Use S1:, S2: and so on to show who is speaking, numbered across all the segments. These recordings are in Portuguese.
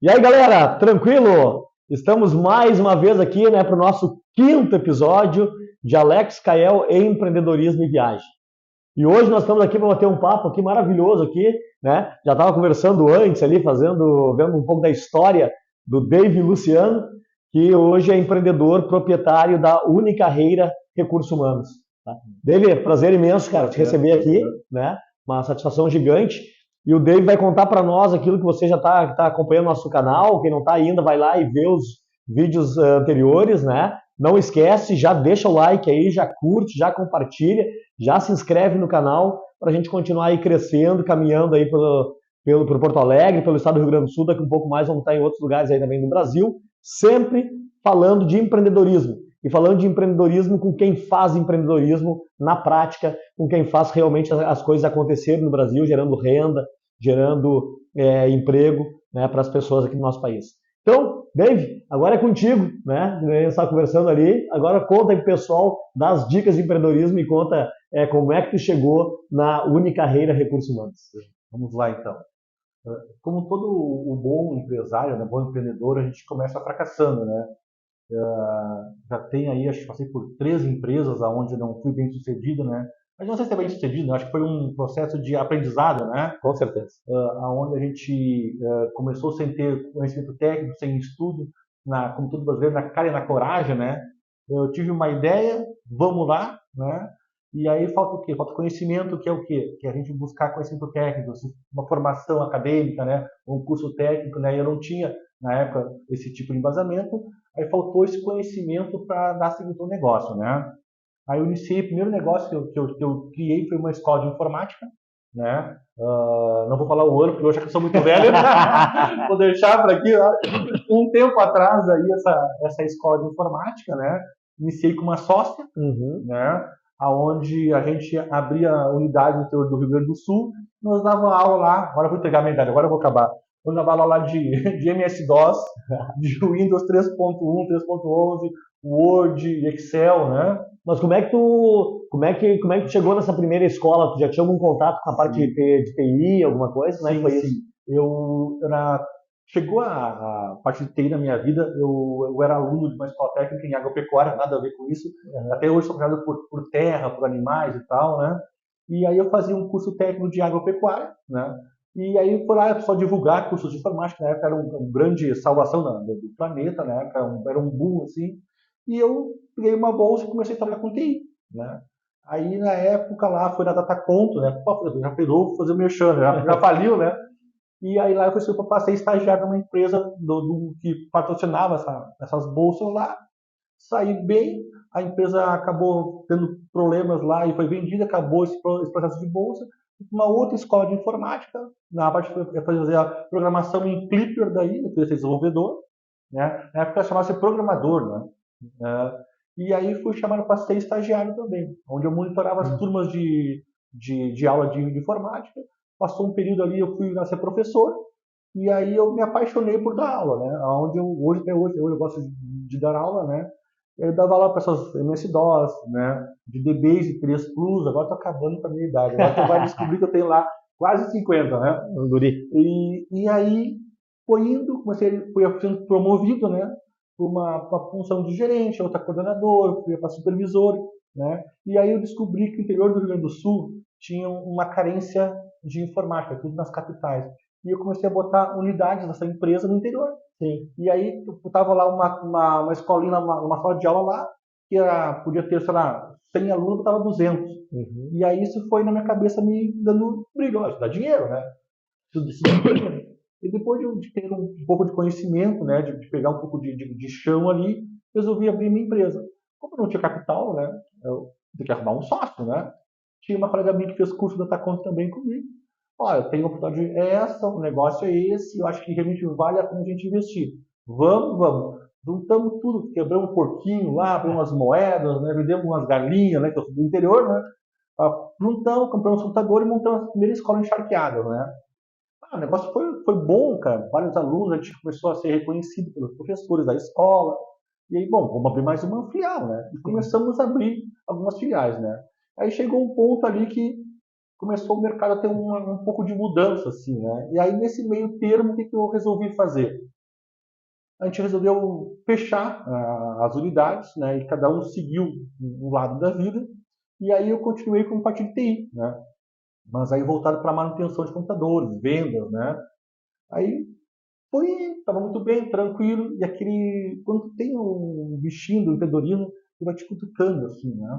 S1: E aí, galera, tranquilo? Estamos mais uma vez aqui, né, para o nosso quinto episódio de Alex Kael e Empreendedorismo e Viagem. E hoje nós estamos aqui para bater um papo aqui maravilhoso aqui, né? Já estava conversando antes ali, vendo um pouco da história do Dave Luciano, que hoje é empreendedor proprietário da Unicarreira Recursos Humanos. Tá? Dave, prazer imenso, cara, te receber aqui, né? Uma satisfação gigante. E o Dave vai contar para nós aquilo que você já está acompanhando no nosso canal. Quem não está ainda, vai lá e vê os vídeos anteriores, né? Não esquece, já deixa o like aí, já curte, já compartilha, já se inscreve no canal para a gente continuar aí crescendo, caminhando aí pelo Porto Alegre, pelo estado do Rio Grande do Sul, daqui um pouco mais vamos estar em outros lugares aí também do Brasil, sempre falando de empreendedorismo. E falando de empreendedorismo com quem faz empreendedorismo na prática, com quem faz realmente as coisas acontecerem no Brasil, gerando renda, gerando emprego, né, para as pessoas aqui no nosso país. Então, Dave, agora é contigo, né? A gente está conversando ali. Agora conta aí pro pessoal das dicas de empreendedorismo e conta como é que tu chegou na Unicarreira Recursos Humanos.
S2: Vamos lá, então. Como todo o bom empresário, né, bom empreendedor, a gente começa fracassando, né? Já tem aí, acho que passei por 3 empresas onde não fui bem sucedido, né? Mas não sei se é bem sucedido, né? Acho que foi um processo de aprendizado, né?
S1: Com certeza.
S2: Onde a gente começou sem ter conhecimento técnico, sem estudo, como todo brasileiro, na cara e na coragem, né? Eu tive uma ideia, vamos lá, né? E aí falta o quê? Falta conhecimento, que é o quê? Que é a gente buscar conhecimento técnico, uma formação acadêmica, né? Um curso técnico, né? Eu não tinha, na época, esse tipo de embasamento. Aí faltou esse conhecimento para dar seguimento ao negócio, né? Aí eu iniciei, o primeiro negócio que eu criei foi uma escola de informática, né? Não vou falar o ano, porque eu acho que eu sou muito velho. Vou deixar para aqui. Um tempo atrás, aí, essa escola de informática, né? Iniciei com uma sócia, né? Onde a gente abria unidade no interior do Rio Grande do Sul, nós dava aula lá, agora eu vou entregar a minha idade, agora eu vou acabar. Eu dava aula lá de MS-DOS, de Windows 3.1, 3.11, Word, Excel, né?
S1: Mas como é que tu chegou nessa primeira escola? Tu já tinha algum contato com a parte de TI, alguma coisa? Como é que foi isso?
S2: Chegou a parte de TI na minha vida, eu era aluno de uma escola técnica em agropecuária, nada a ver com isso. Até hoje sou apaixonado por terra, por animais e tal, né? E aí eu fazia um curso técnico de agropecuária, né? E aí foi lá só divulgar cursos de informática, na época era uma grande salvação do planeta, na época era um boom, assim. E eu peguei uma bolsa e comecei a trabalhar com TI, né? Aí na época lá foi na Dataconto, né? Já virou fazer o merchan, já faliu, né? E aí lá eu passei a estagiar numa empresa que patrocinava essas bolsas lá. Saí bem, a empresa acabou tendo problemas lá e foi vendida, acabou esse processo de bolsa. Uma outra escola de informática, na parte de fazer a programação em Clipper daí, eu queria ser desenvolvedor, né? Na época chamava-se programador, né? E aí fui chamado para ser estagiário também, onde eu monitorava as turmas de aula de informática. Passou um período ali, eu fui ser professor, e aí eu me apaixonei por dar aula, né? Onde até hoje eu gosto de dar aula, né? Eu dava aula para essas MS-DOS, né? De DBase 3 Plus, agora estou acabando com a minha idade. Agora tu vai descobrir que eu tenho lá quase 50, né? E aí fui sendo promovido, né? Por uma função de gerente, outra coordenador, fui para supervisor, né? E aí eu descobri que o interior do Rio Grande do Sul tinha uma carência de informática, tudo nas capitais. E eu comecei a botar unidades dessa empresa no interior.
S1: Sim.
S2: E aí eu tava lá uma escolinha, uma sala de aula lá, que podia ter, sei lá, 100 alunos, eu botava 200. E aí isso foi na minha cabeça me dando brilho, isso dá dinheiro, né? Isso dá dinheiro. E depois de ter um pouco de conhecimento, né, de pegar um pouco de chão ali, resolvi abrir minha empresa. Como eu não tinha capital, né, eu tinha que arrumar um sócio, né? Tinha uma colega minha que fez curso da Dataconto também comigo. Olha, eu tenho uma oportunidade essa, o negócio é esse, eu acho que realmente vale a pena a gente investir. Vamos. Juntamos tudo, quebramos um porquinho lá, abrimos umas moedas, né, vendemos umas galinhas, né, que eu sou do interior, né? Juntamos, compramos um computador e montamos a primeira escola encharqueada, né? O negócio foi bom, cara. Vários alunos, a gente começou a ser reconhecido pelos professores da escola. E aí, bom, vamos abrir mais uma filial, né? E começamos a abrir algumas filiais, né? Aí chegou um ponto ali que começou o mercado a ter um pouco de mudança, assim, né? E aí, nesse meio termo, o que eu resolvi fazer? A gente resolveu fechar as unidades, né? E cada um seguiu um lado da vida. E aí eu continuei com parte de TI, né? Mas aí voltado para manutenção de computadores, vendas, né? Aí estava muito bem, tranquilo, e quando tem um bichinho do empreendedorismo, ele vai te cutucando, assim, né?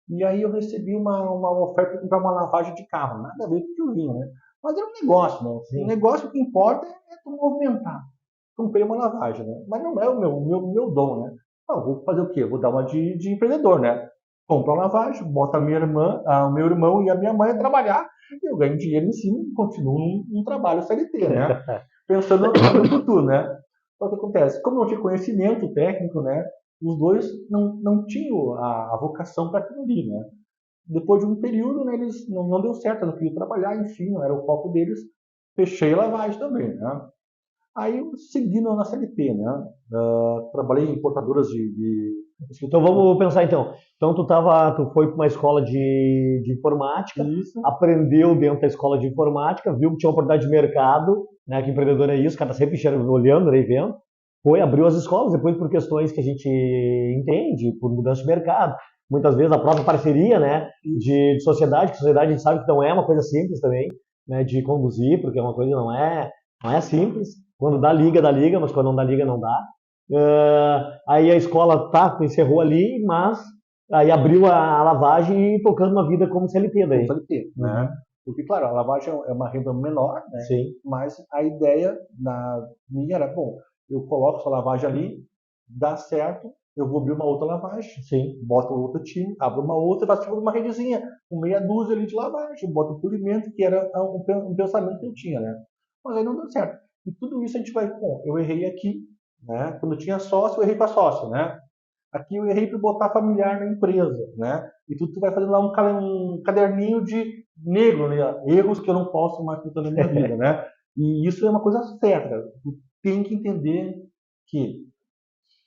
S2: E aí eu recebi uma oferta para comprar uma lavagem de carro, nada a ver com o que eu vinha, né? Mas era um negócio, né?
S1: Sim.
S2: O negócio que importa é tu movimentar. Comprei uma lavagem, né? Mas não é o meu dom, né? Vou fazer o quê? Vou dar uma de empreendedor, né? Compro uma lavagem, boto a minha irmã, o meu irmão e a minha mãe a trabalhar, e eu ganho dinheiro em cima e continuo um trabalho CLT, né? Pensando no futuro, né? Só que acontece, como não tinha conhecimento técnico, né? Os dois não tinham a vocação para aquilo ali, né? Depois de um período, né, eles não deu certo, não queriam trabalhar, enfim, não era o foco deles. Fechei a lavagem também, né? Aí eu segui na CLT, né? Trabalhei em importadoras de
S1: Então vamos pensar então. Então tu foi para uma escola de informática,
S2: isso,
S1: aprendeu dentro da escola de informática, viu que tinha uma oportunidade de mercado, né? Que empreendedor é isso, o cara tá sempre olhando, né, e vendo. Foi, abriu as escolas, depois por questões que a gente entende, por mudança de mercado. Muitas vezes a própria parceria, né, de sociedade, que sociedade a gente sabe que não é uma coisa simples também, né, de conduzir, porque é uma coisa não é simples. Quando dá liga, mas quando não dá liga, não dá. Aí a escola encerrou ali, mas aí abriu a lavagem e tocando uma vida como CLT
S2: como
S1: daí.
S2: CLT, né? Porque, claro, a lavagem é uma renda menor, né?
S1: Sim,
S2: Mas a ideia minha era, bom, eu coloco essa lavagem ali, dá certo, eu vou abrir uma outra lavagem,
S1: sim.
S2: boto outro time, abro uma outra, faço tipo uma redezinha, com meia dúzia ali de lavagem, boto o polimento, que era um pensamento que eu tinha, né? Mas aí não deu certo. E tudo isso a gente vai, bom, eu errei aqui, né? Quando eu tinha sócio, eu errei com a sócia, né? Aqui eu errei por botar familiar na empresa, né? E tu vai fazendo lá um caderninho de negro, né? Erros que eu não posso mais cometer na minha vida, né? E isso é uma coisa certa. Tu tem que entender que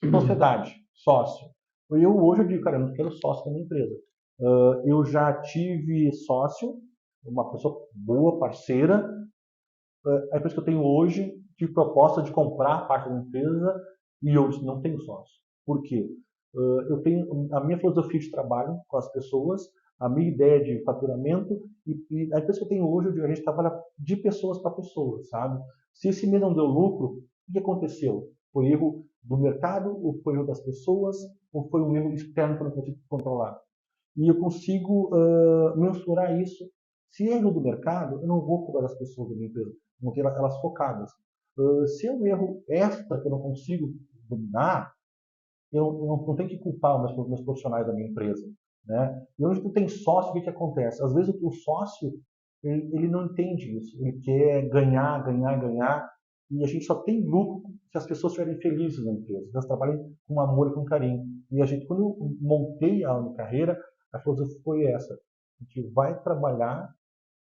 S2: sociedade, sócio. Hoje eu digo, cara, eu não quero sócio na minha empresa. Eu já tive sócio, uma pessoa boa, parceira. A empresa que eu tenho hoje, tive proposta de comprar parte da empresa e eu disse, não tenho sócio. Por quê? Eu tenho a minha filosofia de trabalho com as pessoas, a minha ideia de faturamento e a empresa que eu tenho hoje, a gente trabalha de pessoas para pessoas, sabe? Se esse mês não deu lucro, o que aconteceu? Foi erro do mercado, ou foi erro das pessoas, ou foi um erro externo que eu não consigo controlar? E eu consigo mensurar isso. Se é erro do mercado, eu não vou cobrar as pessoas da minha empresa, vou ter elas focadas. Se é um erro extra que eu não consigo dominar, eu não tenho que culpar os meus profissionais da minha empresa. Né? E onde tu tem sócio, o que acontece? Às vezes o sócio ele não entende isso. Ele quer ganhar, ganhar, ganhar. E a gente só tem lucro se as pessoas estiverem felizes na empresa. Elas trabalhem com amor e com carinho. E a gente, quando eu montei a carreira, a filosofia foi essa. A gente vai trabalhar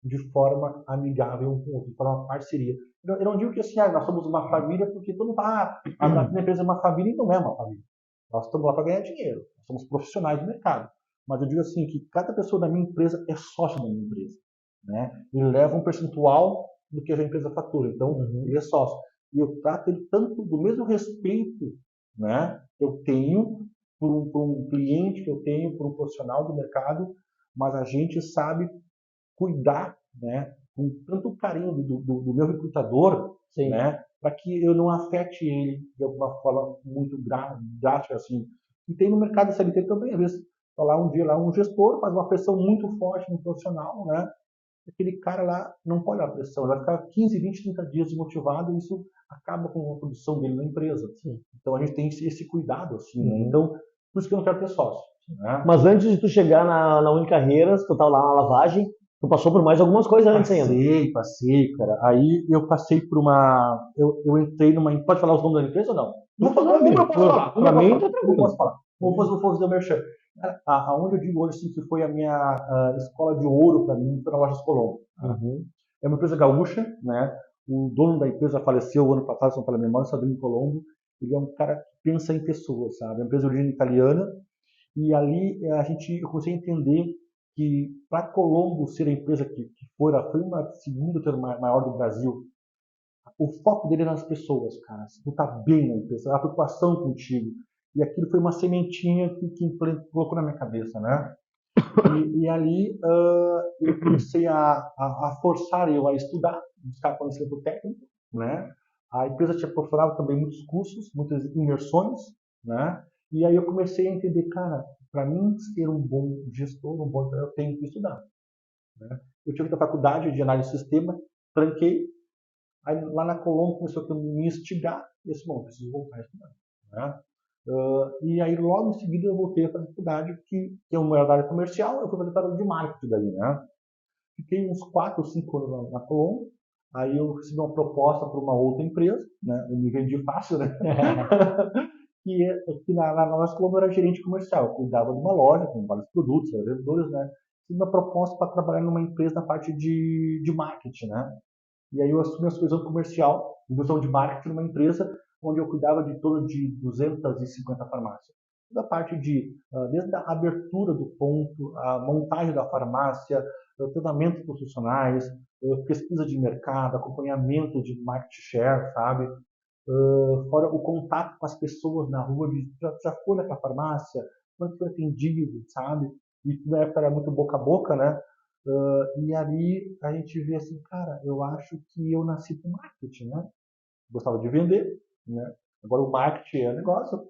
S2: de forma amigável um com o outro, de forma parceria. Eu não digo que assim, nós somos uma família porque todo mundo a empresa é uma família e não é uma família. Nós estamos lá para ganhar dinheiro. Nós somos profissionais do mercado. Mas eu digo assim, que cada pessoa da minha empresa é sócio da minha empresa. Né? Ele leva um percentual do que a empresa fatura. Então, ele é sócio. E eu trato ele tanto do mesmo respeito, né, que eu tenho por um cliente, que eu tenho por um profissional do mercado, mas a gente sabe cuidar, né, com tanto carinho do meu recrutador,
S1: Sim.
S2: né, para que eu não afete ele de alguma forma muito drástica assim. E tem no mercado CLT também, às vezes, tá lá um dia lá um gestor faz uma pressão muito forte no profissional, né? Aquele cara lá não pode dar pressão, ele vai ficar 15, 20, 30 dias desmotivado e isso acaba com a produção dele na empresa. Sim. Então a gente tem esse cuidado assim, né? Então, por isso que eu não quero ter sócio. Né?
S1: Mas antes de tu chegar na Unicarreiras, tu estava lá na lavagem, tu passou por mais algumas coisas antes ainda.
S2: Passei, cara. Aí eu passei por uma. Eu entrei numa. Pode falar os nomes da empresa ou não?
S1: Não posso falar. Pra mim, tá tranquilo.
S2: Não posso falar. Vou fazer o merchan. Aonde eu digo hoje assim, que foi a minha escola de ouro para mim, foi na Lojas Colombo. É uma empresa gaúcha, né? O dono da empresa faleceu o ano passado, se não pela memória, Sabino Colombo. Ele é um cara que pensa em pessoas, sabe? É uma empresa de origem italiana. E ali eu comecei a entender que para Colombo ser a empresa que foi uma segunda maior do Brasil, o foco dele era nas pessoas, cara. Se tu tá bem na empresa, a preocupação contigo. E aquilo foi uma sementinha que colocou na minha cabeça, né? E ali eu comecei a forçar eu a estudar, buscar conhecimento técnico, né? A empresa tinha proporcionado também muitos cursos, muitas imersões, né? E aí eu comecei a entender, cara, para mim ser um bom gestor, eu tenho que estudar, né? Eu tive a faculdade de análise de sistema, tranquei, aí lá na Colômbia começou a me instigar, e eu disse, bom, preciso voltar a estudar, né? E aí logo em seguida eu voltei a fazer faculdade, que é uma área comercial, eu fui fazer trabalho de marketing daí, né? Fiquei uns 4 ou 5 anos na Colômbia, aí eu recebi uma proposta para uma outra empresa, né? Eu me vendi fácil, né? que na nossa Colômbia eu era gerente comercial, eu cuidava de uma loja com vários produtos, vendedores, né? Tive uma proposta para trabalhar numa empresa na parte de marketing, né? E aí eu assumi a supervisão comercial, divisão de marketing numa empresa onde eu cuidava de torno de 250 farmácias. Toda a parte desde a abertura do ponto, a montagem da farmácia, o treinamento dos funcionários, pesquisa de mercado, acompanhamento de market share, sabe? Fora o contato com as pessoas na rua, já foi naquela farmácia, quanto foi atendido, sabe? E na época era muito boca a boca, né? E ali a gente vê assim, cara, eu acho que eu nasci com marketing, né? Gostava de vender, né? Agora o marketing é negócio,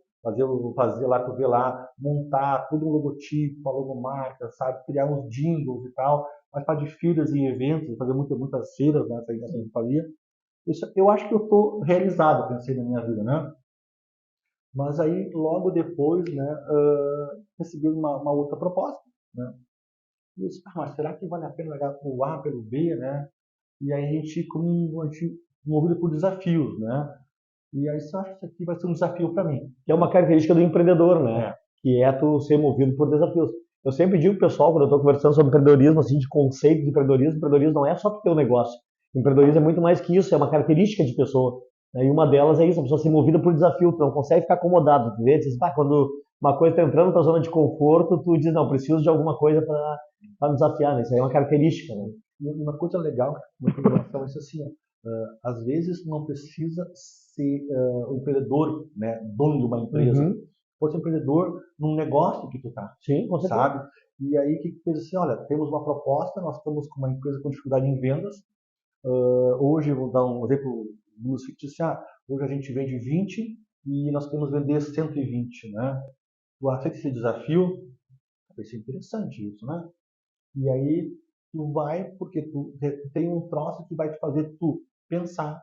S2: fazer lá, tu vê lá, montar todo um logotipo, uma logomarca, sabe? Criar uns jingles e tal, participar de feiras e eventos, fazer muitas feiras, né? Essa gente fazia. Eu acho que eu estou realizado, pensei na minha vida, né? Mas aí, logo depois, né, recebi uma outra proposta, né? E eu disse, mas será que vale a pena olhar o A pelo B, né? E aí a gente movido por desafios, né? E aí eu acho que isso aqui vai ser um desafio para mim.
S1: Que é uma característica do empreendedor, né?
S2: É.
S1: Que é tu ser movido por desafios. Eu sempre digo pro pessoal, quando eu estou conversando sobre empreendedorismo, assim, de conceito de empreendedorismo não é só tu ter um negócio. Empreendedorismo é muito mais que isso, é uma característica de pessoa. Né? E uma delas é isso, a pessoa ser movida por desafio, tu não consegue ficar acomodado. Tu vê, tu diz, quando uma coisa está entrando na tua zona de conforto, tu diz, não, preciso de alguma coisa para me desafiar, né? Isso aí é uma característica, né?
S2: E uma coisa legal com relação a isso assim, às vezes não precisa ser um empreendedor, né, dono de uma empresa. Pode ser empreendedor num negócio que tu tá,
S1: sim, com certeza.
S2: sabe? E aí que fez assim, olha, temos uma proposta, nós estamos com uma empresa com dificuldade em vendas. Hoje, vou dar um exemplo muito fictício, hoje a gente vende 20 e nós queremos vender 120, né? Tu aceita esse desafio? Vai ser interessante isso, né? E aí tu vai, porque tu tem um troço que vai te fazer tu pensar,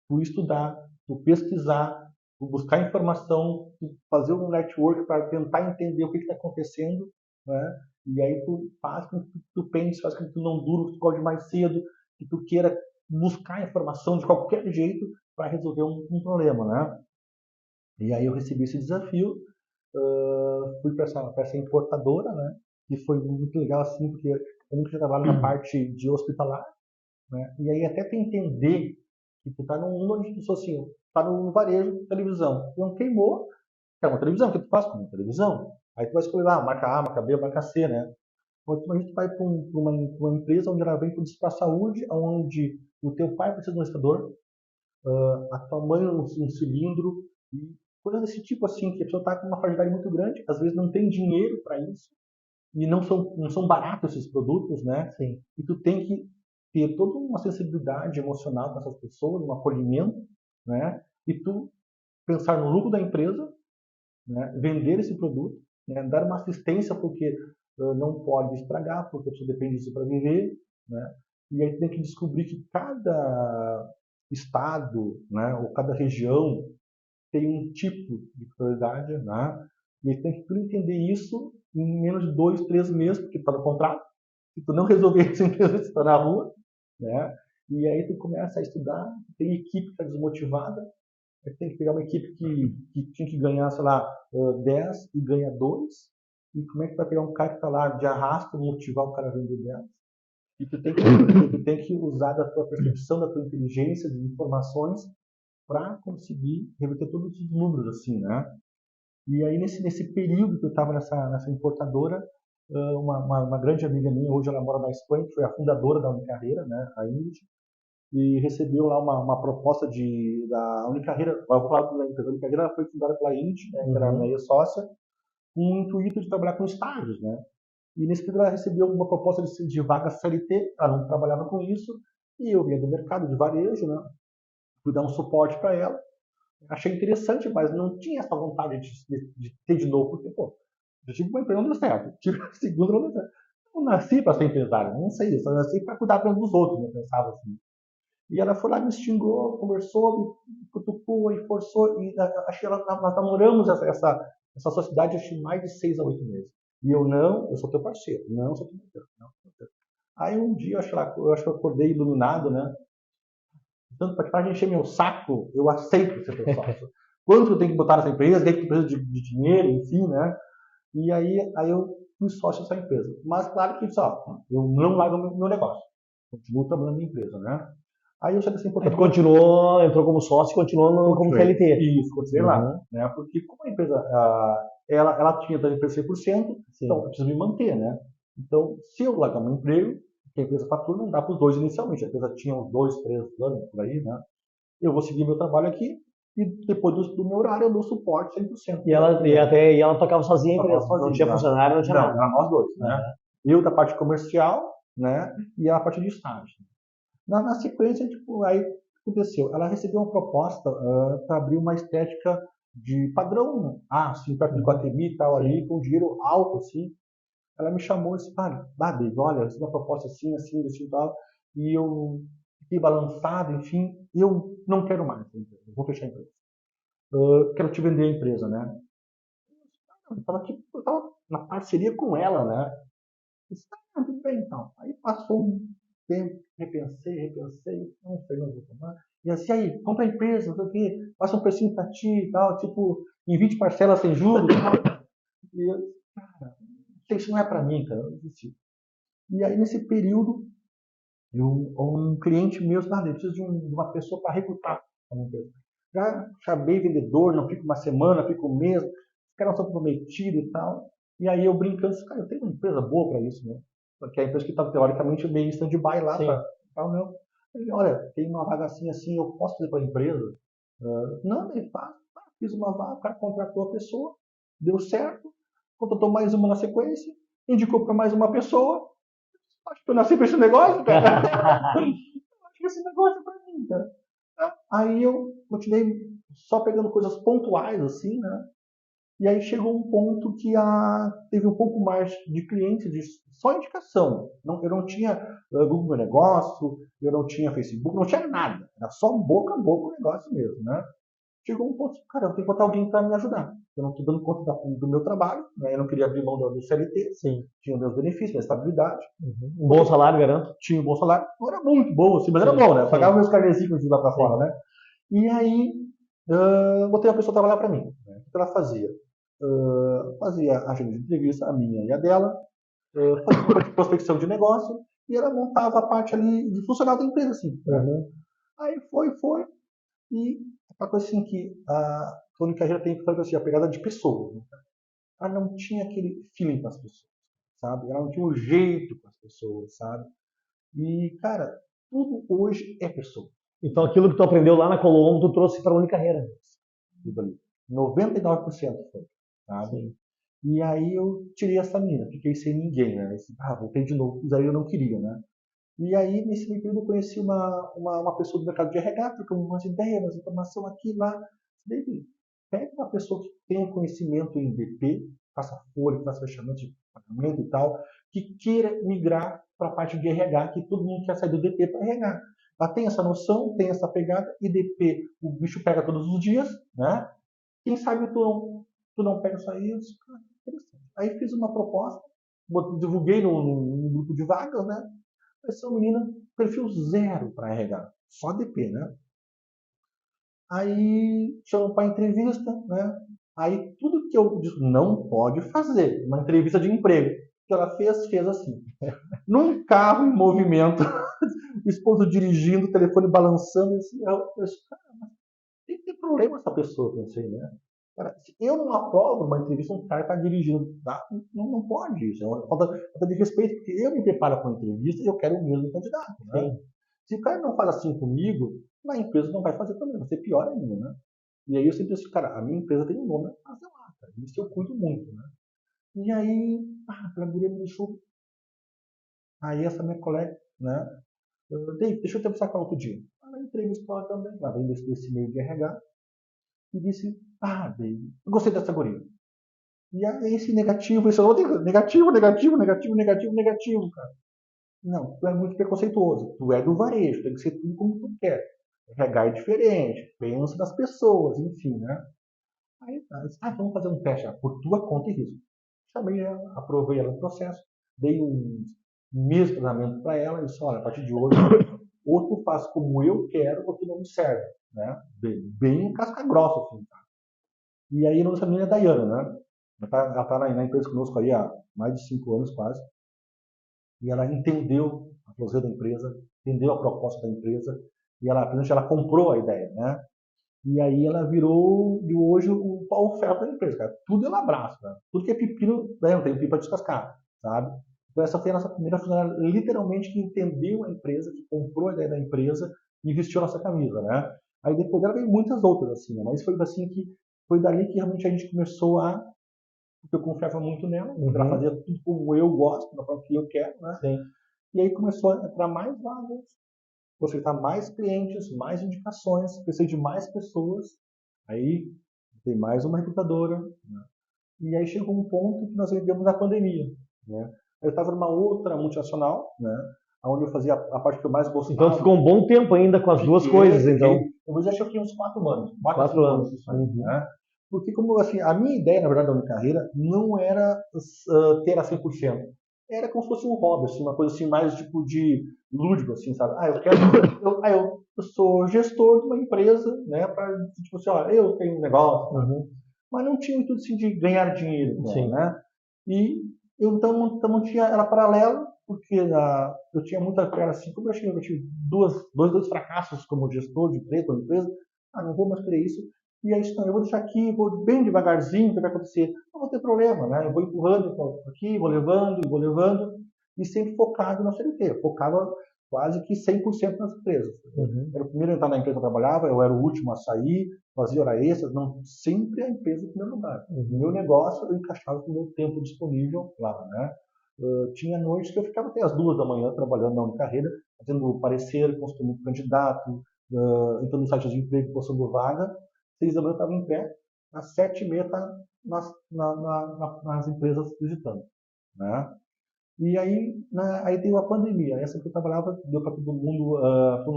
S2: tu estudar, tu pesquisar, tu buscar informação, tu fazer um network para tentar entender o que está acontecendo, né? E aí tu faz com que tu pense, faz com que tu não dure, que tu acorde mais cedo, que tu queira buscar informação de qualquer jeito para resolver um problema, né? E aí eu recebi esse desafio, fui para essa importadora, né? E foi muito legal assim, porque eu nunca tinha trabalhado na parte de hospitalar, né? E aí até tu entender que tu tá num mundo onde tu assim, tá no varejo, televisão. Tu não queimou, é uma televisão, o que tu faz com uma televisão? Aí tu vai escolher lá, marca A, marca B, marca C, né? Então a gente vai para uma empresa onde ela vem para a saúde, onde o teu pai precisa de um estador, a tua mãe um cilindro, e coisas desse tipo assim, que a pessoa está com uma fragilidade muito grande, às vezes não tem dinheiro para isso, e não são baratos esses produtos, né?
S1: Sim.
S2: E tu tem que ter toda uma sensibilidade emocional com essas pessoas, um acolhimento, né? E tu pensar no lucro da empresa, né? Vender esse produto, né? Dar uma assistência porque não pode estragar, porque a pessoa depende disso para viver, né? E aí tu tem que descobrir que cada estado, né? Ou cada região tem um tipo de prioridade, né? E aí tem que tu entender isso em menos de 2, 3 meses, porque está no contrato. Se tu não resolver essa empresa, você está na rua, né? E aí tu começa a estudar, tem equipe que está desmotivada, aí tem que pegar uma equipe que tinha que ganhar, sei lá, 10 e ganha 2, e como é que tu vai pegar um cara que está lá de arrasto, motivar o cara a vender 10? E tu tem que usar da tua percepção, da tua inteligência, de informações, para conseguir reverter todos os números, assim, né? E aí, nesse período que eu estava nessa importadora, uma grande amiga minha, hoje ela mora na Espanha, que foi a fundadora da Unicarreira, né, a Ingrid, e recebeu lá uma proposta da Unicarreira, a Unicarreira foi fundada pela Ingrid, né, que era a minha sócia, com o intuito de trabalhar com estágios, né? E nesse período ela recebeu uma proposta de vaga CLT, ela não trabalhava com isso, e eu vinha do mercado de varejo, né? Fui dar um suporte para ela. Achei interessante, mas não tinha essa vontade de ter de novo, porque, pô, eu tive uma empresa, não deu certo, tive a segunda, não deu certo. Eu não nasci para ser empresário, não sei, eu só nasci para cuidar dos outros, né? Eu pensava assim. E ela foi lá, me xingou, conversou, me cutucou e forçou, e acho que nós namoramos essa sociedade acho, mais de 6 a 8 meses. E eu sou teu parceiro, não sou teu parceiro, não sou teu parceiro. Aí um dia, eu acho que eu acordei iluminado, né? Tanto para encher meu saco, eu aceito ser teu sócio. Quanto eu tenho que botar nessa empresa, dentro da empresa de dinheiro, enfim, né? E aí eu fui sócio dessa empresa. Mas claro que só, eu não largo meu negócio. Continuo trabalhando na empresa, né? Aí eu cheguei assim,
S1: Tu continuou, entrou como sócio e continuou como CLT.
S2: Isso, continuei lá. Né? Porque como a empresa, ela tinha da empresa 100%, então eu preciso me manter, né? Então, se eu largar meu emprego, que a empresa fatura, não dá para os dois inicialmente. A empresa tinha uns 2, 3 anos por aí, né? Eu vou seguir meu trabalho aqui e depois do meu horário eu dou suporte 100%.
S1: E ela tocava sozinha a empresa, não tinha funcionário, não tinha nada.
S2: Não, era nós dois, né? Eu da parte comercial, né? E ela a parte de estágio. Na sequência, tipo, aí aconteceu. Ela recebeu uma proposta para abrir uma estética de padrão, né? Assim, perto do Guatemi e tal, ali, com dinheiro alto, assim. Ela me chamou e disse, David, olha, recebi uma proposta assim, assim, assim, tal. E eu fiquei balançado, enfim, eu não quero mais a empresa, eu vou fechar a empresa. Quero te vender a empresa, né? Eu estava na parceria com ela, né? Eu disse, tudo bem, então. Aí passou um tempo, repensei, não sei, não vou tomar. E assim, aí, compra a empresa, não sei o quê, passa um precinho pra ti e tal, tipo, em 20 parcelas sem juros e tal. E eu, cara, isso não é pra mim, cara, eu desisti. E aí, nesse período, um cliente meu disse, eu preciso de uma pessoa para recrutar a minha empresa. Já chamei vendedor, não fico uma semana, fico um mês, os caras são prometidos e tal. E aí eu brincando, cara, eu tenho uma empresa boa para isso, né? Porque a empresa que estava teoricamente meio em stand-by lá para tal, não. Ele, olha, tem uma vaga assim, assim, eu posso fazer para a empresa? Não, ele faz. Fiz uma vaga, o cara contratou a pessoa, deu certo, contratou mais uma na sequência, indicou para mais uma pessoa. Acho que eu nasci para esse negócio, cara. Acho que esse negócio é para mim, cara. Aí eu continuei só pegando coisas pontuais, assim, né? E aí chegou um ponto que teve um pouco mais de clientes, só indicação. Eu não tinha Google Meu Negócio, eu não tinha Facebook, não tinha nada. Era só boca a boca o negócio mesmo, né? Chegou um ponto, cara, eu tenho que botar alguém para me ajudar. Eu não estou dando conta do meu trabalho, né? Eu não queria abrir mão do CLT.
S1: Sim.
S2: Tinha meus benefícios, minha estabilidade.
S1: Um bom salário, garanto.
S2: Tinha um bom salário. Não era muito bom, assim, mas era bom, né? Eu pagava meus carnezinhos de lá para fora, né? E aí, botei uma pessoa a trabalhar para mim. Né? O que ela fazia? Fazia a agenda de entrevista, a minha e a dela, fazia prospecção de negócio, e ela montava a parte ali de funcionário da empresa, assim. Né? Aí foi, e a coisa assim que a Unicarreira tem que fazer assim, a pegada de pessoas. Né? Ela não tinha aquele feeling com as pessoas, sabe? Ela não tinha um jeito com as pessoas, sabe? E, cara, tudo hoje é pessoa.
S1: Então aquilo que tu aprendeu lá na Colombo, tu trouxe para a Unicarreira.
S2: 99% foi, sabe? Sim. E aí eu tirei essa mina, fiquei sem ninguém, né? Voltei de novo, mas aí eu não queria, né? E aí, nesse período, eu conheci uma pessoa do mercado de RH, trocamos umas ideias, umas informações aqui lá. Daí, pega uma pessoa que tem um conhecimento em DP, faça folha, faça fechamento de pagamento e tal, que queira migrar para a parte de RH, que todo mundo quer sair do DP para RH. Ela tem essa noção, tem essa pegada, e DP o bicho pega todos os dias, né? Quem sabe tu não pega isso aí? Eu disse, cara, interessante. Aí fiz uma proposta, divulguei no grupo de vagas, né? Essa menina, perfil zero para RH, só DP, né? Aí chamam para entrevista, né? Aí tudo que eu disse, não pode fazer, uma entrevista de emprego. O que ela fez assim. Num carro em movimento, o esposo dirigindo, o telefone balançando, assim, eu disse, cara, mas tem que ter problema essa pessoa, pensei, né? Cara, se eu não aprovo uma entrevista, um cara está dirigindo, tá? Não pode isso. É uma falta de respeito, porque eu me preparo para uma entrevista e eu quero o mesmo candidato, né?
S1: Sim.
S2: Se o cara não faz assim comigo, na empresa não vai fazer também, vai ser pior ainda, né? E aí eu sempre disse, cara, a minha empresa tem um nome a fazer lá, cara. Isso eu cuido muito, né? E aí, aquela guria me deixou. Aí essa minha colega, né? Dave, deixa eu te buscar outro dia. Ela entrevistou ela também, lá vem desse meio de RH, e disse, Dave, eu gostei dessa guria. E aí esse negativo, esse outro, negativo, negativo, negativo, negativo, negativo, cara. Não, tu é muito preconceituoso. Tu é do varejo, tem que ser tudo como tu quer. RH é diferente, pensa nas pessoas, enfim, né? Aí, então vamos fazer um teste por tua conta e risco. Chamei ela, aprovei ela no processo, dei um mês de treinamento para ela e disse, olha, a partir de hoje, ou tu faz como eu quero, ou tu não me serve, né? Bem casca grossa, assim, tá? E aí, a nossa menina é a Dayana, né? Ela tá na empresa conosco aí há mais de 5 anos quase, e ela entendeu a filosofia da empresa, entendeu a proposta da empresa, e ela comprou a ideia, né? E aí ela virou, de hoje, a oferta da empresa, cara. Tudo ela abraça, cara. Tudo que é pepino, né? Não tem pipa de descascar, sabe? Então essa foi a nossa primeira funcionária, literalmente, que entendeu a empresa, que comprou a ideia da empresa e vestiu a nossa camisa, né? Aí depois dela veio muitas outras, assim, né? Mas foi assim que, foi dali que realmente a gente começou porque eu confiava muito nela, ela fazia tudo como eu gosto, da forma que eu quero, né?
S1: Sim.
S2: E aí começou a entrar mais vagas, prospectar mais clientes, mais indicações, precisei de mais pessoas, aí tem mais uma recrutadora, né? E aí chegou um ponto que nós vivemos na pandemia, né? Eu estava numa outra multinacional, né? Onde eu fazia a parte que eu mais gostava.
S1: Então tu ficou um bom tempo ainda com as duas coisas, então.
S2: Eu já achei que uns 4 anos.
S1: 4 anos.
S2: Isso aí, né? Porque como assim, a minha ideia, na verdade, da minha carreira, não era ter a 100%. Era como se fosse um hobby, assim, uma coisa assim, mais tipo de lúdico, assim, sabe? Eu sou gestor de uma empresa, né? Para tipo assim, ó, eu tenho um negócio, mas não tinha muito assim de ganhar dinheiro, né? E eu então mantinha ela paralela, porque eu tinha muita cara assim, como eu tive dois fracassos como gestor de empresa, não vou mais querer isso. E aí, então, eu vou deixar aqui, vou bem devagarzinho, o que vai acontecer? Não vou ter problema, né? Eu vou empurrando aqui, vou levando, e sempre focado na CLT. Eu focava quase que 100% nas empresas. Era o primeiro a entrar na empresa que eu trabalhava, eu era o último a sair, fazia hora extras, não, sempre a empresa em primeiro lugar. O meu negócio eu encaixava com o meu tempo disponível lá, né? Tinha noites que eu ficava até as 2 da manhã trabalhando na Unicarreira, fazendo parecer, construindo um candidato, entrando no site de emprego, postando vaga. 6 da manhã eu estava em pé, às 7h30 tá nas empresas visitando, né? E aí, aí deu a pandemia. Essa que eu trabalhava, deu para todo mundo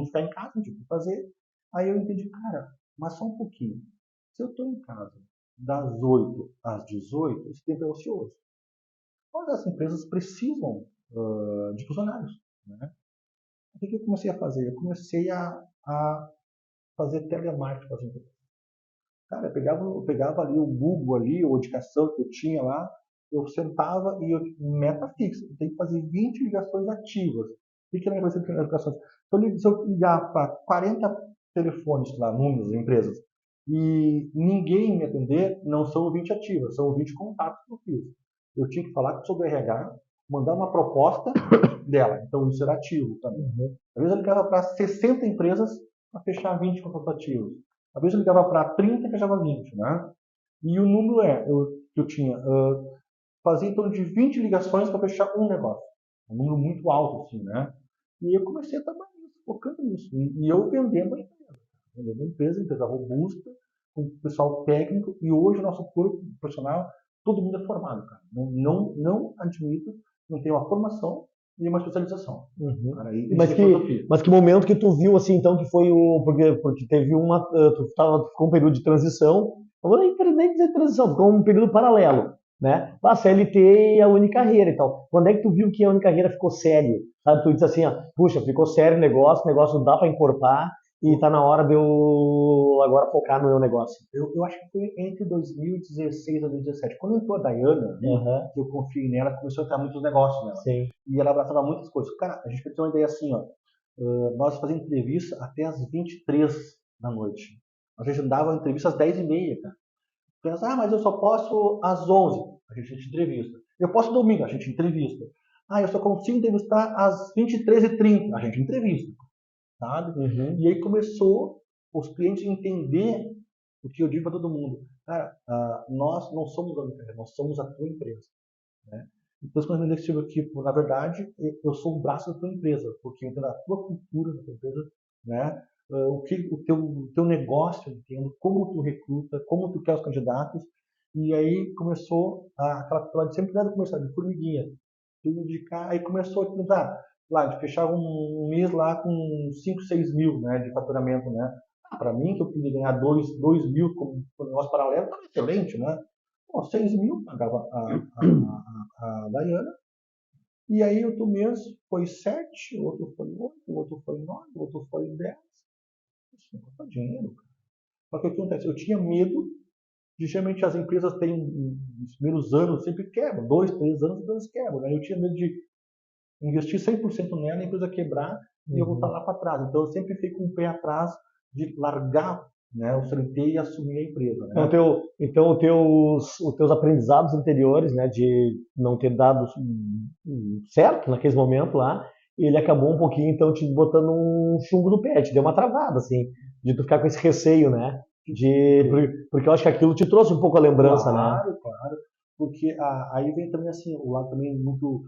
S2: ficar em casa, não tinha o que fazer. Aí eu entendi, cara, mas só um pouquinho. Se eu estou em casa das 8 às 18, esse tempo é ocioso. Mas as empresas precisam de funcionários, né? O que eu comecei a fazer? Eu comecei a fazer telemarketing para as empresas. Cara, eu pegava ali o Google ali, ou a indicação que eu tinha lá, eu sentava e meta fixa. Eu tenho que fazer 20 ligações ativas. O que é fazer ligações? Se eu ligar para 40 telefones lá, números, empresas, e ninguém me atender, não são 20 ativas, são 20 contatos que eu fiz. Eu tinha que falar sobre o RH, mandar uma proposta dela. Então isso era ativo também. Às vezes eu ligava para 60 empresas para fechar 20 contratos ativos. Às vezes eu ligava para 30 e fechava 20, né? E o número que eu tinha, fazia em torno de 20 ligações para fechar um negócio. Um número muito alto, assim, né? E eu comecei a trabalhar nisso, focando nisso. E eu vendendo a empresa. Vendendo a empresa robusta, com pessoal técnico. E hoje o nosso corpo profissional, todo mundo é formado, cara. Não admito, não tem uma formação e uma especialização. Cara,
S1: Mas que momento que tu viu assim, então, que foi porque teve ficou um período de transição, não vou nem dizer transição, ficou um período paralelo, né? A CLT e a Unicarreira e tal. Quando é que tu viu que a Unicarreira ficou sério? Sabe, tu disse assim, ó, puxa, ficou sério o negócio dá para encorpar e tá na hora de eu agora focar no meu negócio.
S2: Eu acho que foi entre 2016 e 2017. Quando entrou a Dayana, que eu confiei nela, começou a entrar muitos negócios nela.
S1: Sim.
S2: E ela abraçava muitas coisas. Cara, a gente tem uma ideia assim, ó. Nós fazíamos entrevista até as 23 da noite. A gente dava entrevista às 10h30, cara. pensa, mas eu só posso às 11, a gente entrevista. Eu posso domingo, a gente entrevista. Eu só consigo entrevistar às 23h30, a gente entrevista, sabe? E aí começou os clientes a entender o que eu digo para todo mundo. Cara, nós não somos a empresa, nós somos a tua empresa, né? Então, quando eu digo que, na verdade, eu sou o braço da tua empresa, porque eu entendo a tua cultura da tua empresa, né? O teu negócio, eu entendo como tu recruta, como tu quer os candidatos, e aí começou aquela de sempre dado começar de formiguinha, tudo indicar, aí começou a tentar, lá, de fechar um mês lá com 5, 6 mil, né, de faturamento, né? Para mim, que eu podia ganhar 2 mil como negócio paralelo, estava excelente, né? 6 mil, pagava a Dayana. E aí, outro mês foi 7, outro foi 8, outro foi 9, outro foi 10. Isso não custa dinheiro, cara. Só que o que acontece? Eu tinha medo de, geralmente, as empresas têm, nos primeiros anos, sempre quebram. 2, 3 anos, as empresas quebram, né? Eu tinha medo de investir 100% nela, a empresa quebrar e eu voltar lá para trás. Então, eu sempre fico com o pé atrás de largar, né, o CLT e assumir a empresa, né?
S1: Então os teus aprendizados anteriores, né, de não ter dado certo naquele momento lá, ele acabou um pouquinho, então, te botando um chumbo no pé, te deu uma travada, assim, de tu ficar com esse receio, né? Porque eu acho que aquilo te trouxe um pouco a lembrança, né?
S2: Claro. Porque aí vem também assim, o lado também muito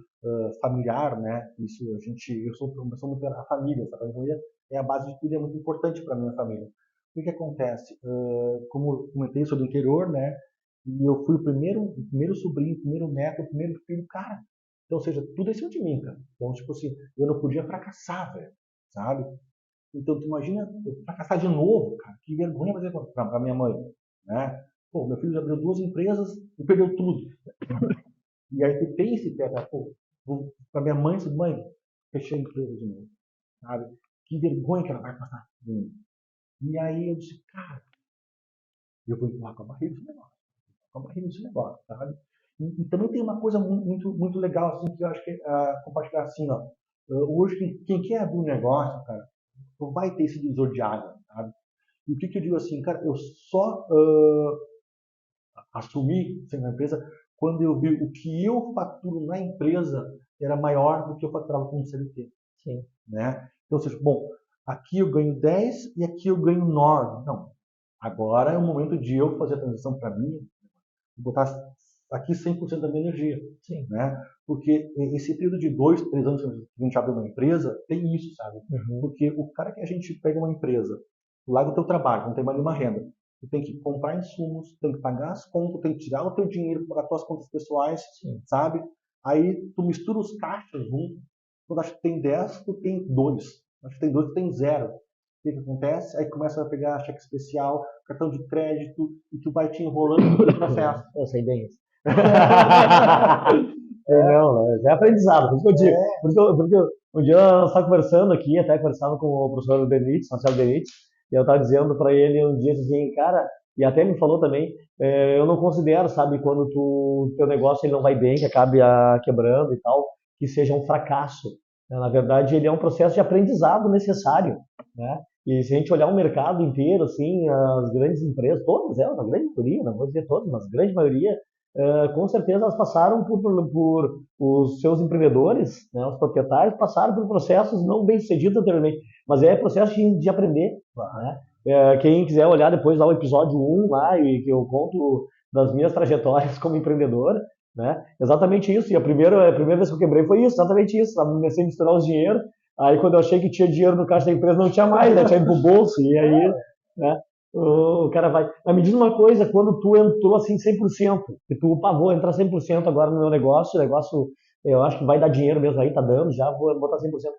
S2: familiar, né? Isso eu sou muito a família, sabe? A família é a base de tudo, é muito importante para minha família. O que acontece? Como eu comentei, eu sou do interior, né? E eu fui o primeiro sobrinho, o primeiro neto, o primeiro filho, cara. Então, ou seja, tudo é em cima de mim, cara. Então, tipo assim, eu não podia fracassar, velho, sabe? Então, tu imagina eu fracassar de novo, cara. Que vergonha fazer pra minha mãe, né? Pô, meu filho já abriu 2 empresas e perdeu tudo. E aí tu tem esse pé, pô, pra minha mãe, mãe, fechei a empresa de novo, sabe? Que vergonha que ela vai passar de mim. E aí eu disse, cara, eu vou empurrar com a barriga esse negócio. Com a barriga esse negócio, sabe? E também tem uma coisa muito legal, assim, que eu acho que é compartilhar assim, ó. Hoje, quem quer abrir um negócio, cara, tu vai ter esse divisor de água, sabe? E o que eu digo assim, cara, eu só assumi sendo uma empresa quando eu vi o que eu faturo na empresa era maior do que eu faturava com o CLT.
S1: Sim.
S2: Né? Então, ou seja, bom, aqui eu ganho 10 e aqui eu ganho 9. Não, agora é o momento de eu fazer a transição para mim, botar aqui 100% da minha energia.
S1: Sim.
S2: Né? Porque esse período de 2, 3 anos que a gente abre uma empresa, tem isso, sabe? Porque o cara que a gente pega uma empresa, larga o teu trabalho, não tem mais nenhuma renda, tu tem que comprar insumos, tem que pagar as contas, tem que tirar o teu dinheiro para as tuas contas pessoais,
S1: Sim.
S2: sabe? Aí tu mistura os caixas juntos, quando acho que tem 10, tu tem 2. Acho que tem 2, tu tem 0. O que acontece? Aí começa a pegar cheque especial, cartão de crédito, e tu vai te enrolando no processo.
S1: Eu sei bem isso. Não, é aprendizado, por isso que eu digo. Porque um dia eu estava conversando aqui, até conversava com o professor Benítez, Marcelo Benítez, e eu estava dizendo para ele um dia assim, cara, e até me falou também, eu não considero, sabe, quando teu negócio ele não vai bem, que acabe quebrando e tal, que seja um fracasso. Né? Na verdade, ele é um processo de aprendizado necessário, né? E se a gente olhar o mercado inteiro, assim, as grandes empresas, todas elas, a grande maioria, não vou dizer todas, mas a grande maioria, com certeza elas passaram por os seus empreendedores, né, os proprietários, passaram por processos não bem sucedidos anteriormente, mas é processo de aprender. Né? Quem quiser olhar depois lá o episódio 1, lá, e que eu conto das minhas trajetórias como empreendedor, né? Exatamente isso. E a primeira vez que eu quebrei foi isso, exatamente isso. Comecei a misturar os dinheiros. Aí quando eu achei que tinha dinheiro no caixa da empresa, não tinha mais, né? Tinha ido pro bolso. E aí, né? O cara vai. Mas me diz uma coisa, quando tu entrou assim 100%, que tu, pá, vou entrar 100% agora no meu negócio, o negócio eu acho que vai dar dinheiro mesmo aí, tá dando, já vou botar 100%. Se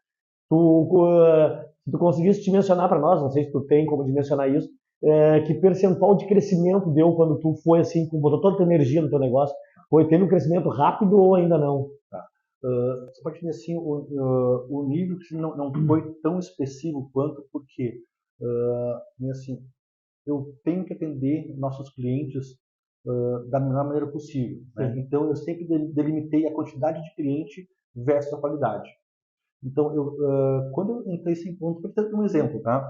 S1: tu conseguisse dimensionar para nós, não sei se tu tem como dimensionar isso, que percentual de crescimento deu quando tu foi assim, botou toda a tua energia no teu negócio? Foi tendo um crescimento rápido ou ainda não?
S2: Você pode dizer assim, o nível que não foi tão expressivo quanto, porque assim, eu tenho que atender nossos clientes da melhor maneira possível. Né? Então, eu sempre delimitei a quantidade de cliente versus a qualidade. Então, quando eu entrei em ponto, vou dar um exemplo, tá?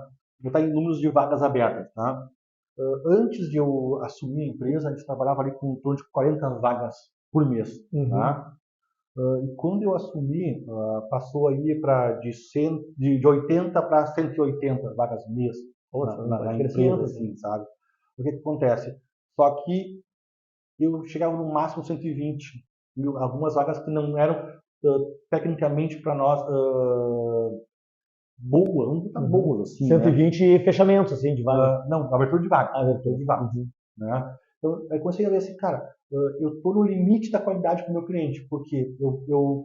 S2: Vou botar em números de vagas abertas, tá? Antes de eu assumir a empresa, a gente trabalhava ali com em torno de 40 vagas por mês. Tá? E quando eu assumi, passou aí de 80 para 180 vagas mês na empresa, assim, sabe? O que acontece? Só que eu chegava no máximo 120, algumas vagas que não eram tecnicamente para nós boas, não tá boas assim,
S1: 120 fechamentos assim de vaga.
S2: Não, abertura de vaga. Abertura de vaga. Né? Então, aí comecei a ver assim, cara, eu estou no limite da qualidade com o meu cliente, porque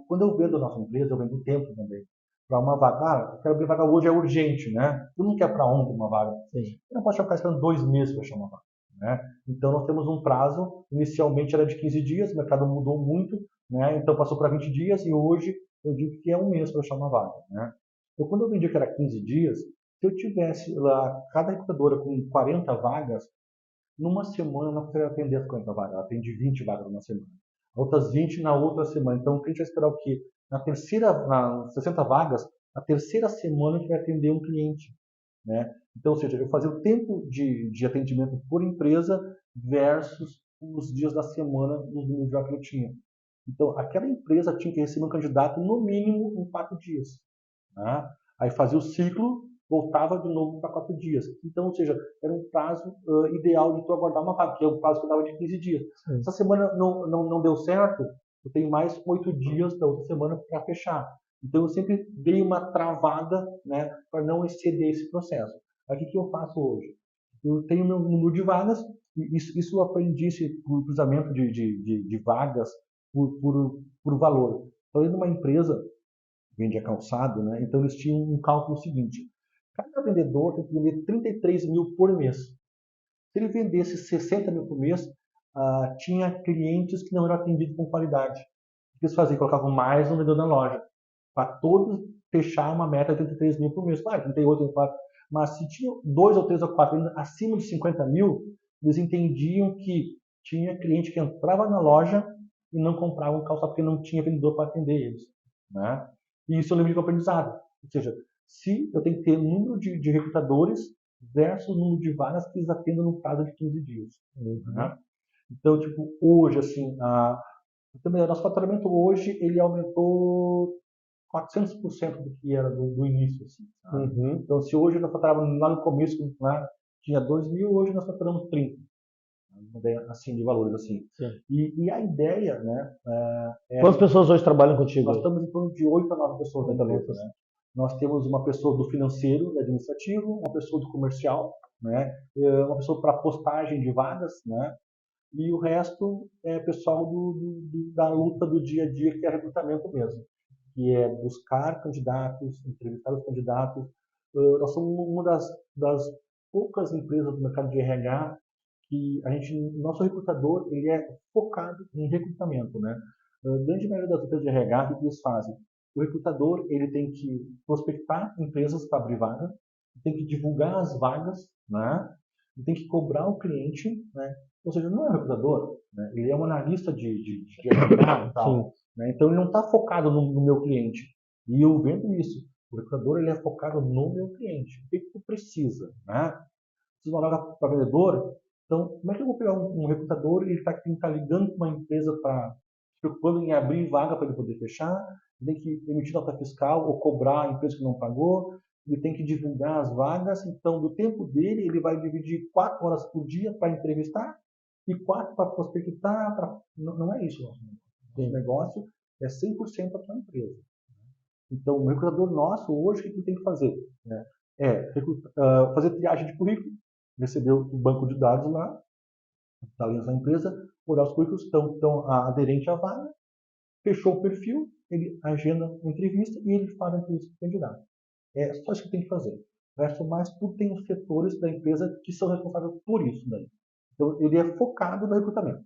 S2: quando eu vendo a nossa empresa, eu vendo tempo também. Para uma vaga, eu quero abrir vaga hoje, é urgente, né? Tu não quer para ontem uma vaga. Sim. Eu não posso ficar esperando 2 meses para achar uma vaga. Né? Então, nós temos um prazo, inicialmente era de 15 dias, o mercado mudou muito, né? Então passou para 20 dias e hoje eu digo que é um mês para achar uma vaga. Né? Então, quando eu vendi que era 15 dias, se eu tivesse lá, cada recrutadora com 40 vagas, numa semana ela poderia atender as 40 vagas, ela atende 20 vagas numa semana, outras 20 na outra semana. Então, o cliente vai esperar o quê? Nas 60 vagas, na terceira semana a gente vai atender um cliente. Né? Então, ou seja, eu fazia o tempo de atendimento por empresa versus os dias da semana nos números de vaga que eu tinha. Então, aquela empresa tinha que receber um candidato no mínimo em 4 dias. Né? Aí fazia o ciclo, voltava de novo para 4 dias. Então, ou seja, era um prazo ideal de tu aguardar uma vaga, que é um prazo que eu dava de 15 dias. Sim. Essa semana não deu certo, eu tenho mais 8 dias da outra semana para fechar. Então, eu sempre dei uma travada, né, para não exceder esse processo. Aí, o que eu faço hoje? Eu tenho meu número de vagas, e isso eu aprendi por cruzamento de vagas por valor. Então, numa empresa vendia calçado, né? Então eles tinham um cálculo seguinte: cada vendedor tem que vender 33 mil por mês. Se ele vendesse 60 mil por mês, tinha clientes que não eram atendidos com qualidade. O que eles faziam? Colocavam mais um vendedor na loja, para todos fechar uma meta de 33 mil por mês. Claro, 38, 34. Mas se tinha 2 ou 3 ou 4 acima de 50 mil, eles entendiam que tinha cliente que entrava na loja e não comprava um calçado porque não tinha vendedor para atender eles. Né? E isso eu lembro de aprendizado. Ou seja, se eu tenho que ter número de recrutadores versus número de vagas que eles atendam no prazo de 15 dias. Né? Então, tipo, hoje, assim, nosso faturamento hoje, ele aumentou 400% do que era do início. Assim, então, se hoje nós faturávamos lá no começo, né, tinha 2 mil, hoje nós faturamos 30. Assim, de valores, assim. E a ideia, né?
S1: Quantas pessoas hoje trabalham contigo?
S2: Nós estamos em torno de 8 a 9 pessoas na empresa, né? Nós temos uma pessoa do financeiro, administrativo, uma pessoa do comercial, né? Uma pessoa para postagem de vagas, né? E o resto é pessoal da luta do dia a dia, que é recrutamento mesmo, que é buscar candidatos, entrevistar os candidatos. Nós somos uma das poucas empresas do mercado de RH que nosso recrutador, ele é focado em recrutamento, né? A grande maioria das empresas de RH, o que eles fazem? O recrutador, ele tem que prospectar empresas para abrir vaga, tem que divulgar as vagas, né? E tem que cobrar o cliente, né? Ou seja, não é um recrutador, né? Ele é um analista de RH e tal. Né? Então, ele não está focado no meu cliente. E eu vendo isso. O recrutador, ele é focado no meu cliente. O que tu precisa, né? Precisa de uma vaga para vendedor? Então, como é que eu vou pegar um recrutador e ele tem que estar ligando com uma empresa se preocupando em abrir vaga para ele poder fechar, ele tem que emitir nota fiscal ou cobrar a empresa que não pagou, ele tem que divulgar as vagas, então do tempo dele ele vai dividir 4 horas por dia para entrevistar e 4 para prospectar. Não é isso. O negócio é 100% para a tua empresa. Então, o recrutador nosso hoje, o que ele tem que fazer? Né? Fazer triagem de currículo, receber o banco de dados lá, está ali na empresa, olhar os currículos estão aderentes à vaga, fechou o perfil, ele agenda uma entrevista e ele faz a entrevista com o candidato. É só isso que tem que fazer. O resto mais, tudo tem os setores da empresa que são responsáveis por isso daí. Então, ele é focado no recrutamento.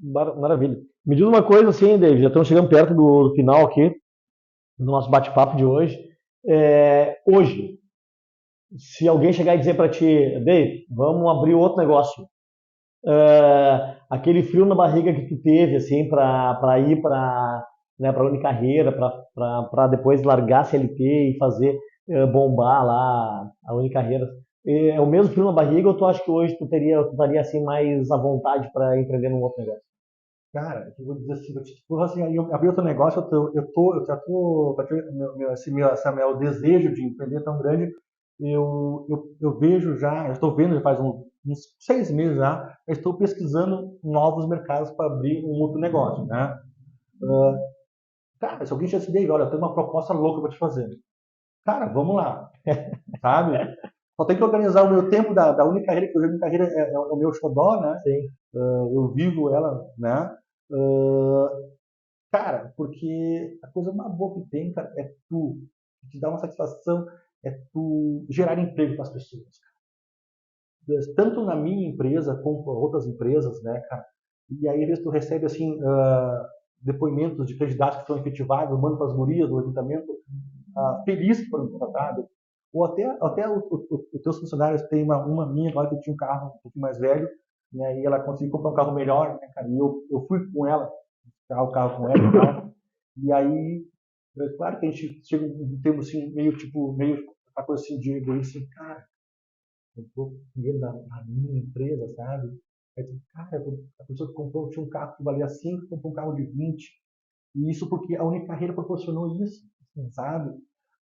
S1: Maravilha. Me diz uma coisa assim, David, já estamos chegando perto do final aqui, do nosso bate-papo de hoje. Hoje, se alguém chegar e dizer para ti, David, vamos abrir outro negócio, aquele frio na barriga que tu teve, assim, para ir para a Unicarreira, para depois largar a CLT e fazer bombar lá a Unicarreira, é o mesmo frio na barriga ou tu acha que hoje tu estaria assim mais à vontade para empreender num outro negócio?
S2: Cara, eu vou dizer assim, aí eu abri outro negócio, eu já tô, meu desejo de empreender é tão grande, eu vejo já, eu estou vendo já faz uns 6 meses já, eu estou pesquisando novos mercados para abrir um outro negócio, né? Cara, se alguém tivesse ideia, olha, eu tenho uma proposta louca para te fazer. Cara, vamos lá, sabe? Só tem que organizar o meu tempo da única carreira, que hoje a minha carreira é o meu xodó, né?
S1: Sim.
S2: Eu vivo ela, né? Uh, Cara, porque a coisa mais boa que tem, cara, é tu, que te dá uma satisfação, é tu gerar emprego para as pessoas. Tanto na minha empresa como para outras empresas, né, cara? E aí, às vezes, tu recebe, assim, depoimentos de candidatos que foram efetivados, manda para as gurias do recrutamento, feliz que foram contratados. Ou até os teus funcionários, tem uma minha agora que tinha um carro um pouquinho mais velho, né, e ela conseguiu comprar um carro melhor, né, cara? E eu fui com ela, o carro com ela e tal. E aí, claro que a gente chega um termo assim, meio uma coisa assim de egoísta, assim, cara, eu tô dinheiro na minha empresa, sabe? Aí tu, cara, a pessoa que comprou, tinha um carro que valia 5, comprou um carro de 20. E isso porque a única carreira proporcionou isso, sabe?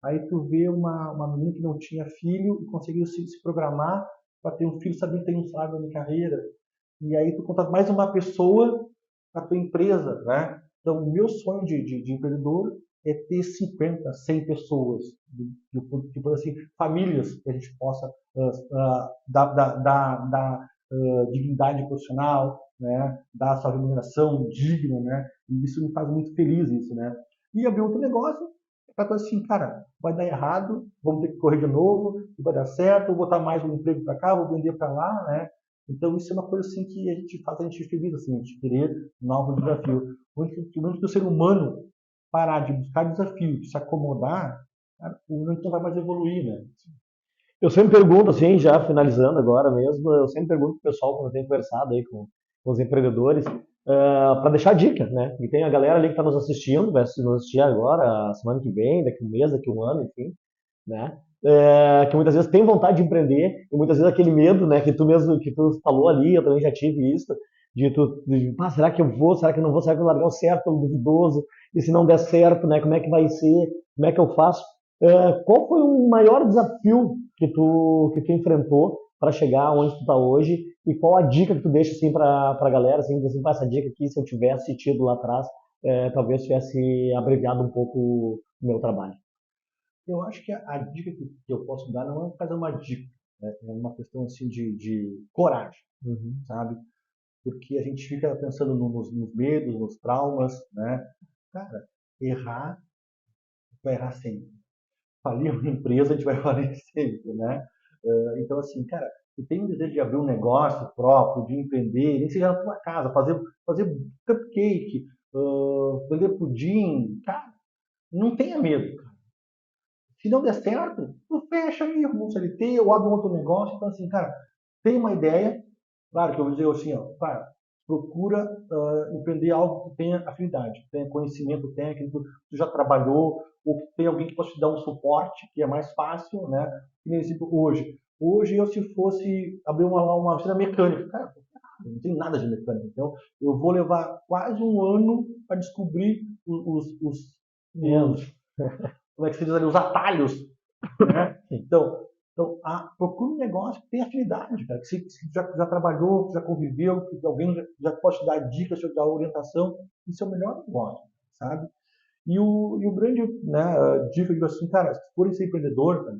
S2: Aí tu vê uma menina que não tinha filho e conseguiu se programar para ter um filho, sabendo que tem um salário na carreira. E aí tu contrata mais uma pessoa para tua empresa, né? Então, o meu sonho de empreendedor é ter 50, 100 pessoas, tipo assim, famílias que a gente possa dar dignidade profissional, né? Dar a sua remuneração digna, né? E isso me faz muito feliz, isso, né? E abrir outro negócio, é coisa assim, cara, vai dar errado, vamos ter que correr de novo, vai dar certo, vou botar mais um emprego para cá, vou vender para lá, né? Então, isso é uma coisa assim que a gente faz a gente feliz, assim, a gente querer novos desafios. Onde que o ser humano parar de buscar desafio, de se acomodar, cara, o mundo não vai mais evoluir, né?
S1: Eu sempre pergunto, assim, já finalizando agora mesmo, eu sempre pergunto pro pessoal, quando eu tenho conversado aí com os empreendedores, para deixar dica, né? E tem a galera ali que está nos assistindo, vai nos assistir agora, a semana que vem, daqui um mês, daqui um ano, enfim, né? Que muitas vezes tem vontade de empreender e muitas vezes aquele medo, né? Que tu mesmo que tu falou ali, eu também já tive isso, será que eu vou, será que eu não vou, será que eu vou largar o certo pelo duvidoso? E se não der certo, né? Como é que vai ser? Como é que eu faço? Qual foi o maior desafio que tu enfrentou para chegar onde tu está hoje? E qual a dica que tu deixa assim para a galera, assim, essa dica aqui, se eu tivesse tido lá atrás, talvez tivesse abreviado um pouco o meu trabalho.
S2: Eu acho que a dica que eu posso dar não é fazer uma dica, né? É uma questão assim de coragem,
S1: Uhum.
S2: sabe? Porque a gente fica pensando nos medos, nos traumas, né? Cara, errar, vai errar sempre. Falir uma empresa, a gente vai falir sempre, né? Então, assim, cara, tu tem um desejo de abrir um negócio próprio, de empreender, nem seja na tua casa, fazer cupcake, vender pudim, cara, não tenha medo. Se não der certo, tu fecha aí, arruma um CLT ou abre um outro negócio. Então, assim, cara, tem uma ideia, claro que eu vou dizer assim, ó, cara, procura empreender algo que tenha afinidade, que tenha conhecimento técnico, que tu já trabalhou, ou que tenha alguém que possa te dar um suporte, que é mais fácil, né? Que nem exemplo hoje. Hoje, eu se fosse abrir uma oficina mecânica, cara, eu não tenho nada de mecânica, então eu vou levar quase um ano para descobrir os como é que se diz ali, os atalhos, né? Procura um negócio que tem afinidade, cara, que se já trabalhou, que já conviveu, que alguém já pode te dar dicas, te dar orientação, isso é o melhor negócio, sabe? E o grande, né, dica, eu digo assim, cara, se forem ser empreendedor, cara,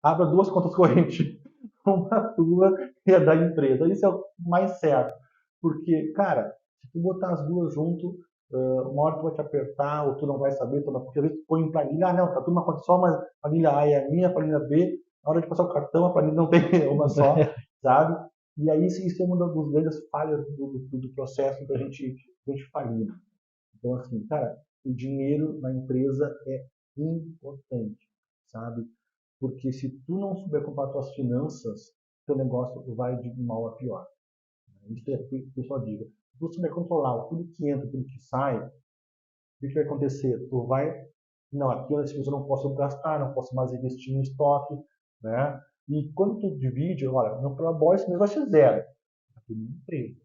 S2: abra 2 contas correntes, uma tua e a da empresa, isso é o mais certo, porque, cara, se tu botar as duas junto, uma hora tu vai te apertar, ou tu não vai saber, porque às vezes tu põe em planilha, não, tá tudo uma conta só, mas a planilha A é a minha, a planilha B, na hora de passar o cartão, a planilha não tem uma só, sabe? E aí isso é uma das grandes falhas do processo da gente falir. Então, assim, cara, o dinheiro na empresa é importante, sabe? Porque se tu não souber comprar tuas finanças, teu negócio vai de mal a pior. Isso é o que o pessoal diga. Se tu souber controlar tudo que entra, tudo que sai, o que vai acontecer? Tu vai, não, aqui nesse mês eu não posso gastar, não posso mais investir em estoque, né? E quando tu divide, olha, no Prolabore esse mês vai ser zero. Aqui na empresa.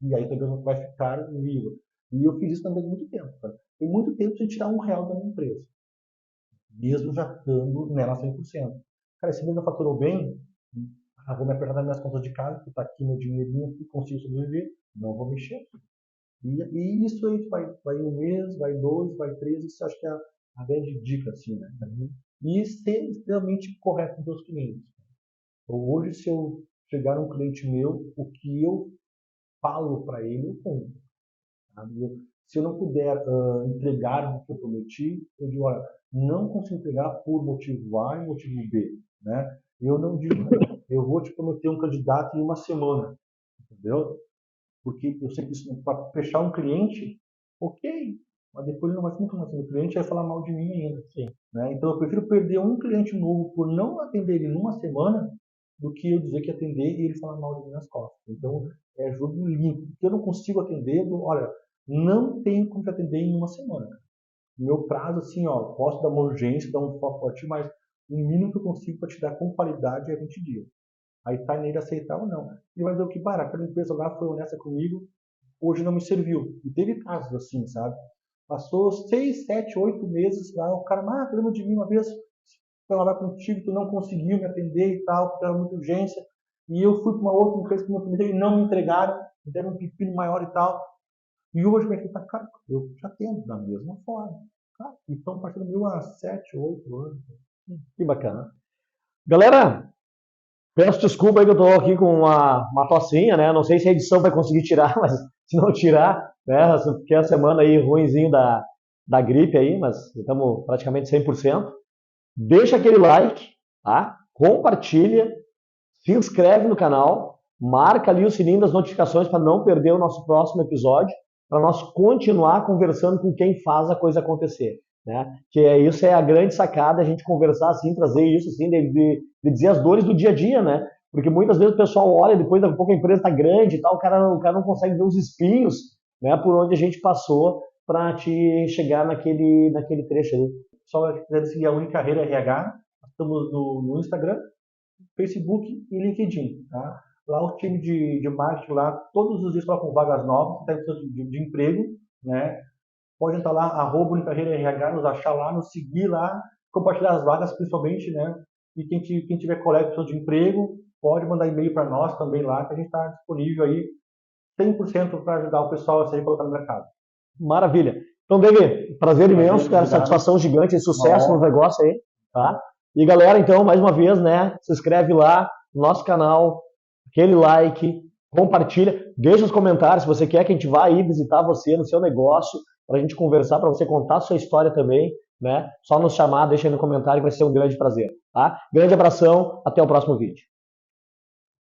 S2: E aí também vai ficar vivo. E eu fiz isso também há muito tempo. Cara. Tem muito tempo sem tirar R$ 1 da minha empresa. Mesmo já estando nela 100%. Cara, esse mês não faturou bem, vou me apertar nas minhas contas de casa, que está aqui meu dinheirinho, que consigo sobreviver, não vou mexer. E isso aí vai um mês, vai dois, vai três, isso acho que é a grande dica, assim, né? E ser extremamente correto com os seus clientes. Então, hoje, se eu chegar um cliente meu, o que eu falo para ele, eu compro. Sabe? Se eu não puder entregar o que eu prometi, eu digo, olha, não consigo entregar por motivo A e motivo B, né? Eu não digo, eu vou te prometer um candidato em uma semana, entendeu? Porque eu sei que isso para fechar um cliente, ok, mas depois ele não vai ser informação do cliente, vai falar mal de mim ainda.
S1: Sim.
S2: Né? Então eu prefiro perder um cliente novo por não atender ele numa semana do que eu dizer que atender e ele falar mal de mim nas costas. Então é jogo limpo. Se eu não consigo atender, olha, não tem como te atender em uma semana. Meu prazo, assim, ó, posso dar uma urgência, dar um foco forte, mas o mínimo que eu consigo para te dar com qualidade é 20 dias. Aí tá nele aceitar ou não. Ele vai dizer o que, para, aquela empresa lá foi honesta comigo, hoje não me serviu. E teve casos assim, sabe? Passou 6, 7, 8 meses lá, o cara, lembra de mim uma vez, falar contigo, tu não conseguiu me atender e tal, porque era muita urgência. E eu fui para uma outra empresa que me prometeu e não me entregaram, me deram um pepino maior e tal. E hoje minha filha tá, cara, eu já atendo da mesma forma. Cara, então partindo do meu há 7, 8 anos.
S1: Que bacana. Galera, peço desculpa aí que eu estou aqui com uma tocinha, né? Não sei se a edição vai conseguir tirar, mas se não tirar, né? Porque é a semana aí ruinzinho da gripe aí, mas estamos praticamente 100%. Deixa aquele like, tá? Compartilha, se inscreve no canal, marca ali o sininho das notificações para não perder o nosso próximo episódio, para nós continuar conversando com quem faz a coisa acontecer. Né? Que isso é a grande sacada, a gente conversar assim, trazer isso assim, de dizer as dores do dia a dia, né? Porque muitas vezes o pessoal olha, depois daqui a pouco a empresa está grande e tal, o cara não consegue ver os espinhos, né, por onde a gente passou para te chegar naquele trecho ali.
S2: Só quiser seguir a Unicarreira RH, estamos no Instagram, Facebook e LinkedIn. Tá? Lá o time de marketing lá, todos os dias colocam vagas novas, de emprego, né? Pode entrar lá, @unicarreiraRH, nos achar lá, nos seguir lá, compartilhar as vagas principalmente, né? E quem tiver colega de emprego, pode mandar e-mail para nós também lá, que a gente está disponível aí 100% para ajudar o pessoal a sair colocar no mercado.
S1: Maravilha. Então, David, prazer imenso, cara, satisfação gigante, sucesso no negócio aí, tá? E galera, então, mais uma vez, né, se inscreve lá no nosso canal, aquele like, compartilha, deixa os comentários se você quer que a gente vá aí visitar você no seu negócio, para a gente conversar, para você contar a sua história também, né? Só nos chamar, deixa aí no comentário, vai ser um grande prazer, tá? Grande abração, até o próximo vídeo.